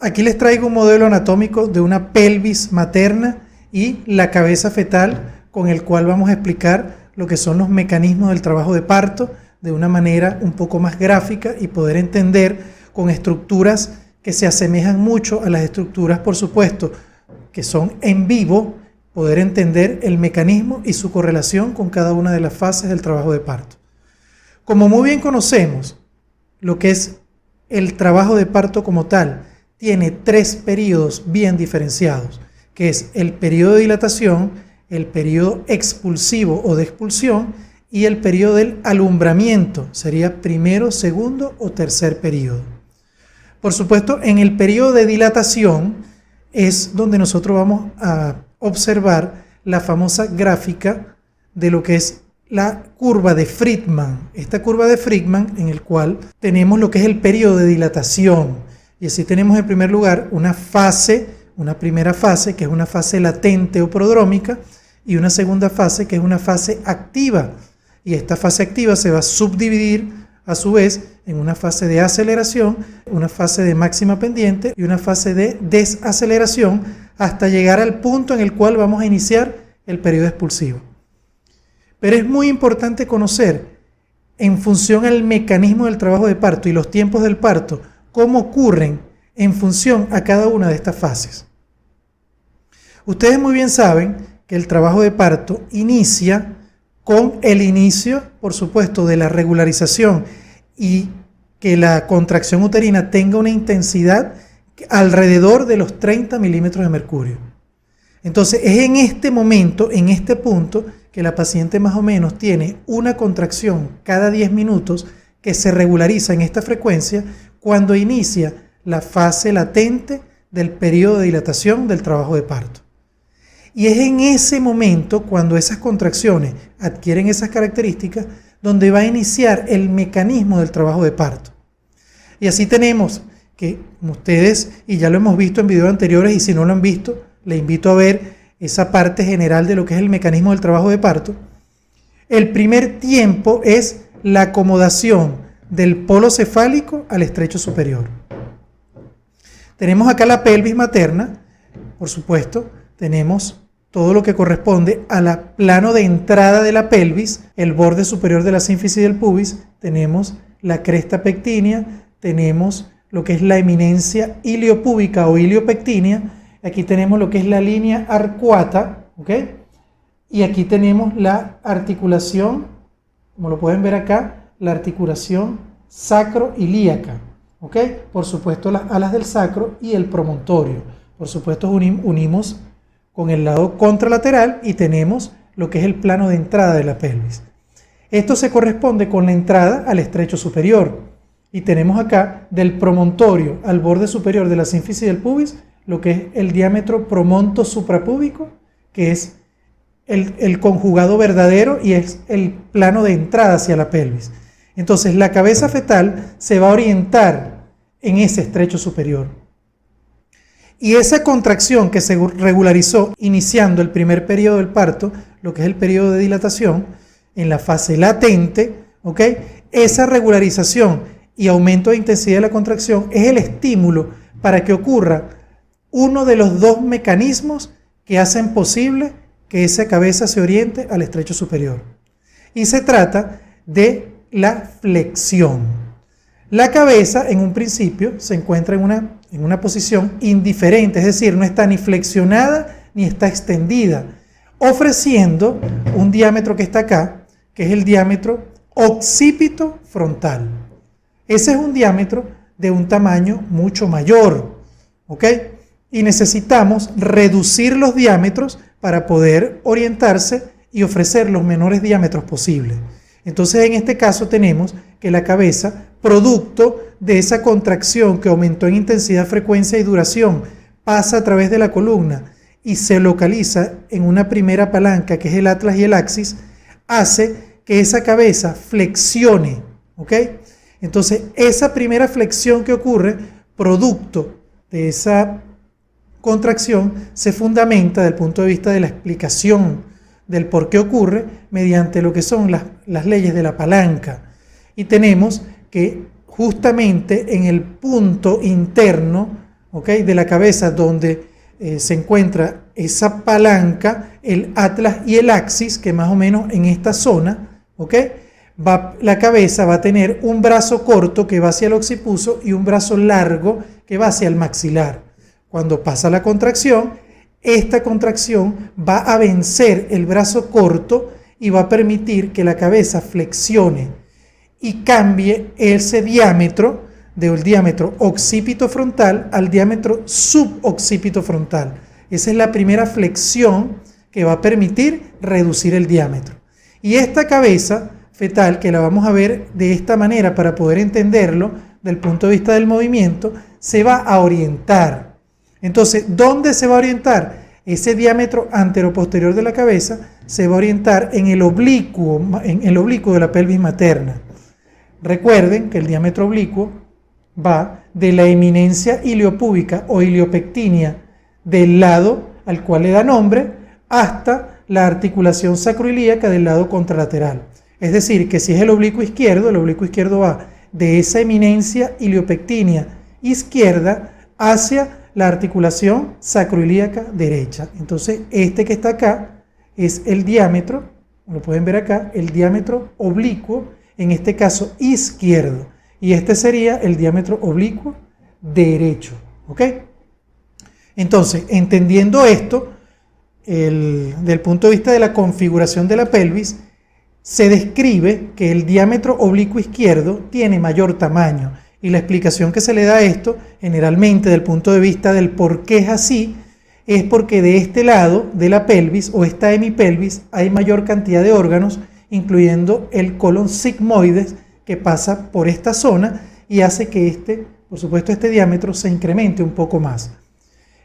Aquí les traigo un modelo anatómico de una pelvis materna y la cabeza fetal, con el cual vamos a explicar lo que son los mecanismos del trabajo de parto de una manera un poco más gráfica y poder entender con estructuras que se asemejan mucho a las estructuras, por supuesto, que son en vivo, poder entender el mecanismo y su correlación con cada una de las fases del trabajo de parto. Como muy bien conocemos, lo que es el trabajo de parto como tal, tiene 3 periodos bien diferenciados, que es el periodo de dilatación, el periodo expulsivo o de expulsión y el periodo del alumbramiento, sería primero, segundo o tercer periodo. Por supuesto, en el periodo de dilatación es donde nosotros vamos a observar la famosa gráfica de lo que es la curva de Friedman. Esta curva de Friedman en el cual tenemos lo que es el periodo de dilatación. Y así tenemos en primer lugar una primera fase, que es una fase latente o prodrómica, y una segunda fase, que es una fase activa. Y esta fase activa se va a subdividir a su vez en una fase de aceleración, una fase de máxima pendiente y una fase de desaceleración, hasta llegar al punto en el cual vamos a iniciar el periodo expulsivo. Pero es muy importante conocer, en función al mecanismo del trabajo de parto y los tiempos del parto, cómo ocurren en función a cada una de estas fases. Ustedes muy bien saben que el trabajo de parto inicia con el inicio, por supuesto, de la regularización y que la contracción uterina tenga una intensidad alrededor de los 30 milímetros de mercurio. Entonces, es en este momento, en este punto, que la paciente más o menos tiene una contracción cada 10 minutos que se regulariza en esta frecuencia cuando inicia la fase latente del periodo de dilatación del trabajo de parto. Y es en ese momento, cuando esas contracciones adquieren esas características, donde va a iniciar el mecanismo del trabajo de parto. Y así tenemos que, como ustedes, y ya lo hemos visto en videos anteriores, y si no lo han visto, les invito a ver esa parte general de lo que es el mecanismo del trabajo de parto. El primer tiempo es la acomodación del polo cefálico al estrecho superior. Tenemos acá la pelvis materna, por supuesto, tenemos todo lo que corresponde al plano de entrada de la pelvis, el borde superior de la sínfisis del pubis, tenemos la cresta pectínea, tenemos lo que es la eminencia iliopúbica o iliopectínea, aquí tenemos lo que es la línea arcuata, ¿ok? Y aquí tenemos la articulación, como lo pueden ver acá, la articulación sacroilíaca, ¿ok? Por supuesto las alas del sacro y el promontorio. Por supuesto unimos con el lado contralateral y tenemos lo que es el plano de entrada de la pelvis. Esto se corresponde con la entrada al estrecho superior. Y tenemos acá del promontorio al borde superior de la sínfisis del pubis lo que es el diámetro promonto suprapúbico, que es el conjugado verdadero y es el plano de entrada hacia la pelvis. Entonces la cabeza fetal se va a orientar en ese estrecho superior. Y esa contracción que se regularizó iniciando el primer periodo del parto, lo que es el periodo de dilatación, en la fase latente, ¿ok? Esa regularización y aumento de intensidad de la contracción es el estímulo para que ocurra uno de los 2 mecanismos que hacen posible que esa cabeza se oriente al estrecho superior. Y se trata de la flexión. La cabeza en un principio se encuentra en una posición indiferente, es decir, no está ni flexionada ni está extendida, ofreciendo un diámetro que está acá, que es el diámetro occipito frontal. Ese es un diámetro de un tamaño mucho mayor, ¿ok? Y necesitamos reducir los diámetros para poder orientarse y ofrecer los menores diámetros posibles. Entonces, en este caso tenemos que la cabeza, producto de esa contracción que aumentó en intensidad, frecuencia y duración, pasa a través de la columna y se localiza en una primera palanca, que es el atlas y el axis, hace que esa cabeza flexione, ¿ok? Entonces, esa primera flexión que ocurre, producto de esa contracción, se fundamenta desde el punto de vista de la explicación del por qué ocurre mediante lo que son las leyes de la palanca. Y tenemos que justamente en el punto interno, ¿ok? De la cabeza donde se encuentra esa palanca, el atlas y el axis, que más o menos en esta zona, ¿ok? La cabeza va a tener un brazo corto que va hacia el occipucio y un brazo largo que va hacia el maxilar. Cuando pasa la contracción, esta contracción va a vencer el brazo corto y va a permitir que la cabeza flexione y cambie ese diámetro del diámetro occipito frontal al diámetro suboccipito frontal. Esa es la primera flexión que va a permitir reducir el diámetro. Y esta cabeza fetal, que la vamos a ver de esta manera para poder entenderlo del punto de vista del movimiento, se va a orientar. Entonces, ¿dónde se va a orientar? Ese diámetro anteroposterior de la cabeza se va a orientar en el oblicuo de la pelvis materna. Recuerden que el diámetro oblicuo va de la eminencia iliopúbica o iliopectínea del lado al cual le da nombre hasta la articulación sacroilíaca del lado contralateral. Es decir, que si es el oblicuo izquierdo va de esa eminencia iliopectínea izquierda hacia la articulación sacroilíaca derecha. Entonces, este que está acá es el diámetro, lo pueden ver acá, el diámetro oblicuo, en este caso izquierdo, y este sería el diámetro oblicuo derecho, ¿ok? Entonces, entendiendo esto, del punto de vista de la configuración de la pelvis, se describe que el diámetro oblicuo izquierdo tiene mayor tamaño, y la explicación que se le da a esto, generalmente del punto de vista del por qué es así, es porque de este lado de la pelvis o esta hemipelvis hay mayor cantidad de órganos, incluyendo el colon sigmoides, que pasa por esta zona y hace que por supuesto, este diámetro se incremente un poco más.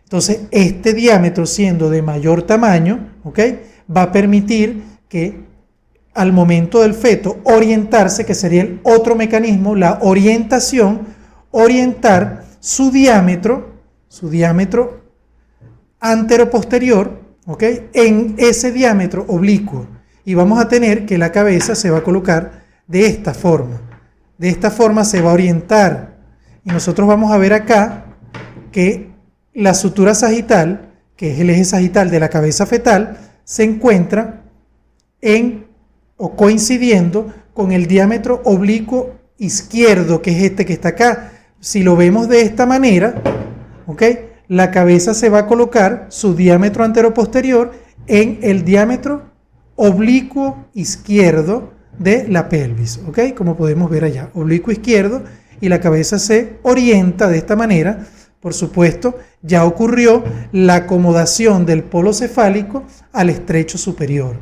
Entonces, este diámetro, siendo de mayor tamaño, ¿ok?, va a permitir que al momento del feto orientarse, que sería el otro mecanismo, la orientación, orientar su diámetro anteroposterior, ¿ok?, en ese diámetro oblicuo. Y vamos a tener que la cabeza se va a colocar de esta forma. De esta forma se va a orientar. Y nosotros vamos a ver acá que la sutura sagital, que es el eje sagital de la cabeza fetal, se encuentra coincidiendo con el diámetro oblicuo izquierdo, que es este que está acá. Si lo vemos de esta manera, ¿ok?, la cabeza se va a colocar su diámetro anteroposterior en el diámetro oblicuo izquierdo de la pelvis, ¿ok? Como podemos ver allá, oblicuo izquierdo, y la cabeza se orienta de esta manera. Por supuesto, ya ocurrió la acomodación del polo cefálico al estrecho superior.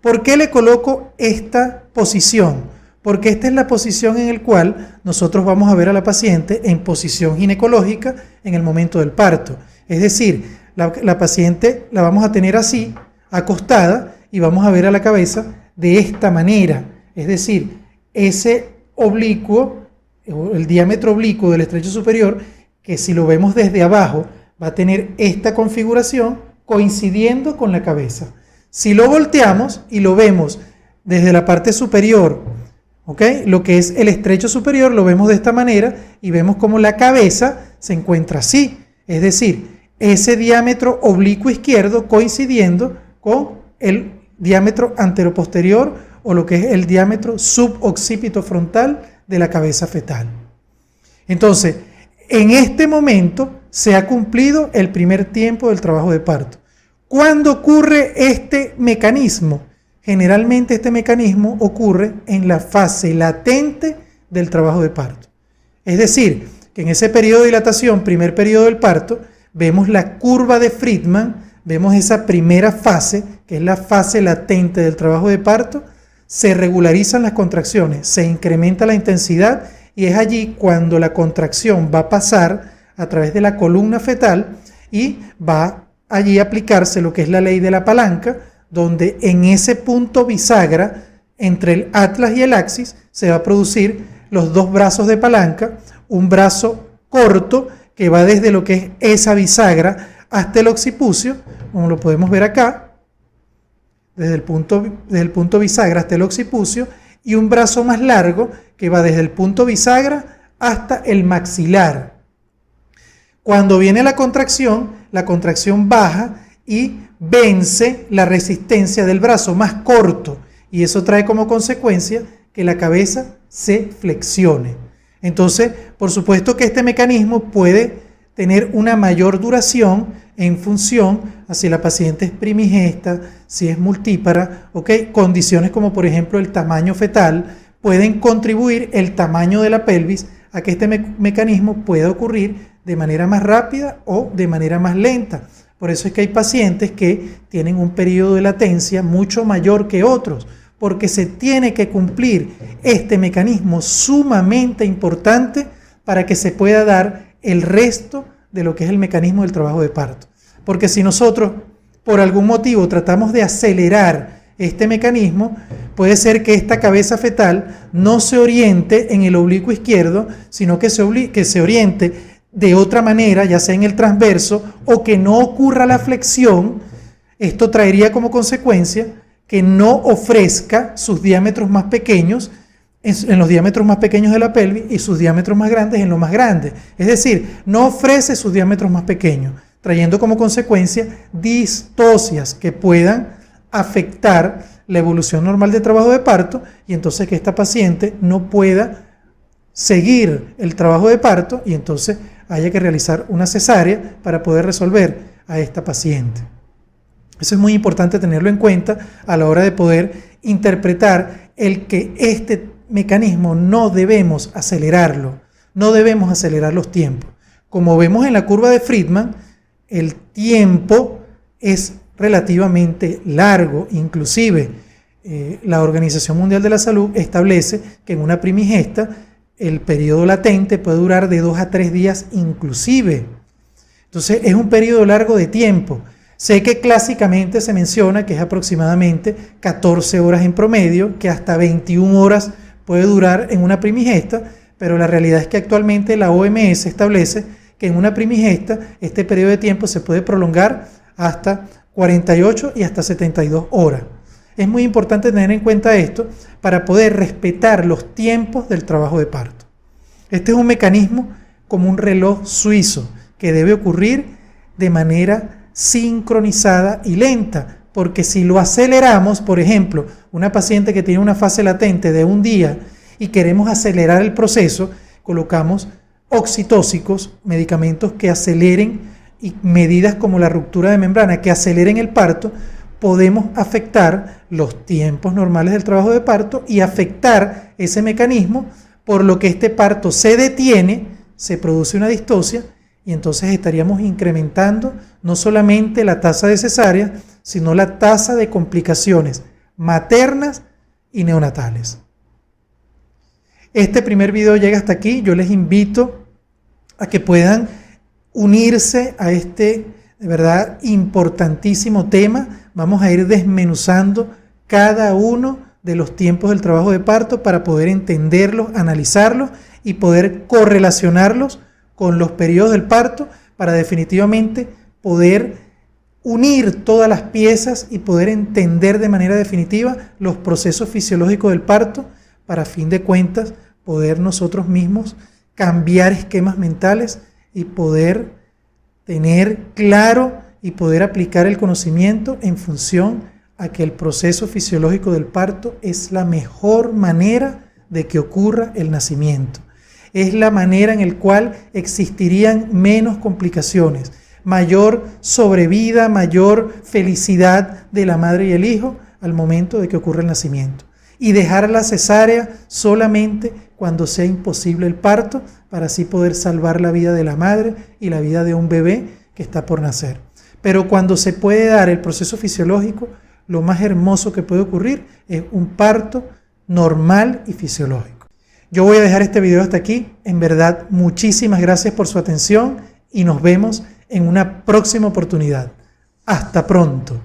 ¿Por qué le coloco esta posición? Porque esta es la posición en la cual nosotros vamos a ver a la paciente en posición ginecológica en el momento del parto. Es decir, la paciente la vamos a tener así, acostada, y vamos a ver a la cabeza de esta manera. Es decir, ese oblicuo, el diámetro oblicuo del estrecho superior, que si lo vemos desde abajo, va a tener esta configuración coincidiendo con la cabeza. Si lo volteamos y lo vemos desde la parte superior, ¿ok?, lo que es el estrecho superior, lo vemos de esta manera y vemos como la cabeza se encuentra así. Es decir, ese diámetro oblicuo izquierdo coincidiendo con el diámetro anteroposterior o lo que es el diámetro suboccipito frontal de la cabeza fetal. Entonces, en este momento se ha cumplido el primer tiempo del trabajo de parto. ¿Cuándo ocurre este mecanismo? Generalmente este mecanismo ocurre en la fase latente del trabajo de parto. Es decir, que en ese periodo de dilatación, primer periodo del parto, vemos la curva de Friedman, vemos esa primera fase, que es la fase latente del trabajo de parto, se regularizan las contracciones, se incrementa la intensidad y es allí cuando la contracción va a pasar a través de la columna fetal y va allí a aplicarse lo que es la ley de la palanca, donde en ese punto bisagra entre el atlas y el axis se va a producir los dos brazos de palanca, un brazo corto que va desde lo que es esa bisagra hasta el occipucio, como lo podemos ver acá, desde el punto bisagra hasta el occipucio, y un brazo más largo que va desde el punto bisagra hasta el maxilar. Cuando viene la contracción baja y vence la resistencia del brazo más corto, y eso trae como consecuencia que la cabeza se flexione. Entonces, por supuesto que este mecanismo puede tener una mayor duración en función a si la paciente es primigesta, si es multípara, ¿ok? Condiciones como por ejemplo el tamaño fetal pueden contribuir el tamaño de la pelvis a que este mecanismo pueda ocurrir de manera más rápida o de manera más lenta. Por eso es que hay pacientes que tienen un periodo de latencia mucho mayor que otros, porque se tiene que cumplir este mecanismo sumamente importante para que se pueda dar el resto de lo que es el mecanismo del trabajo de parto. Porque si nosotros por algún motivo tratamos de acelerar este mecanismo, puede ser que esta cabeza fetal no se oriente en el oblicuo izquierdo, sino que se oriente de otra manera, ya sea en el transverso, o que no ocurra la flexión. Esto traería como consecuencia que no ofrezca sus diámetros más pequeños en los diámetros más pequeños de la pelvis y sus diámetros más grandes en los más grandes. Es decir, no ofrece sus diámetros más pequeños, trayendo como consecuencia distocias que puedan afectar la evolución normal del trabajo de parto y entonces que esta paciente no pueda seguir el trabajo de parto y entonces haya que realizar una cesárea para poder resolver a esta paciente. Eso es muy importante tenerlo en cuenta a la hora de poder interpretar el que este mecanismo no debemos acelerarlo, no debemos acelerar los tiempos. Como vemos en la curva de Friedman, el tiempo es relativamente largo, inclusive la Organización Mundial de la Salud establece que en una primigesta el periodo latente puede durar de 2 a 3 días inclusive. Entonces es un periodo largo de tiempo. Sé que clásicamente se menciona que es aproximadamente 14 horas en promedio, que hasta 21 horas puede durar en una primigesta, pero la realidad es que actualmente la OMS establece que en una primigesta este periodo de tiempo se puede prolongar hasta 48 y hasta 72 horas. Es muy importante tener en cuenta esto para poder respetar los tiempos del trabajo de parto. Este es un mecanismo como un reloj suizo que debe ocurrir de manera sincronizada y lenta, porque si lo aceleramos, por ejemplo, una paciente que tiene una fase latente de un día y queremos acelerar el proceso, colocamos oxitóxicos, medicamentos que aceleren y medidas como la ruptura de membrana que aceleren el parto, podemos afectar los tiempos normales del trabajo de parto y afectar ese mecanismo, por lo que este parto se detiene, se produce una distocia y entonces estaríamos incrementando no solamente la tasa de cesárea, sino la tasa de complicaciones maternas y neonatales. Este primer video llega hasta aquí. Yo les invito a que puedan unirse a este, de verdad, importantísimo tema. Vamos a ir desmenuzando cada uno de los tiempos del trabajo de parto para poder entenderlos, analizarlos y poder correlacionarlos con los periodos del parto para definitivamente poder unir todas las piezas y poder entender de manera definitiva los procesos fisiológicos del parto para, a fin de cuentas, poder nosotros mismos cambiar esquemas mentales y poder tener claro y poder aplicar el conocimiento en función a que el proceso fisiológico del parto es la mejor manera de que ocurra el nacimiento. Es la manera en la cual existirían menos complicaciones, mayor sobrevida, mayor felicidad de la madre y el hijo al momento de que ocurra el nacimiento. Y dejar la cesárea solamente cuando sea imposible el parto, para así poder salvar la vida de la madre y la vida de un bebé que está por nacer. Pero cuando se puede dar el proceso fisiológico, lo más hermoso que puede ocurrir es un parto normal y fisiológico. Yo voy a dejar este video hasta aquí. En verdad, muchísimas gracias por su atención y nos vemos en una próxima oportunidad. Hasta pronto.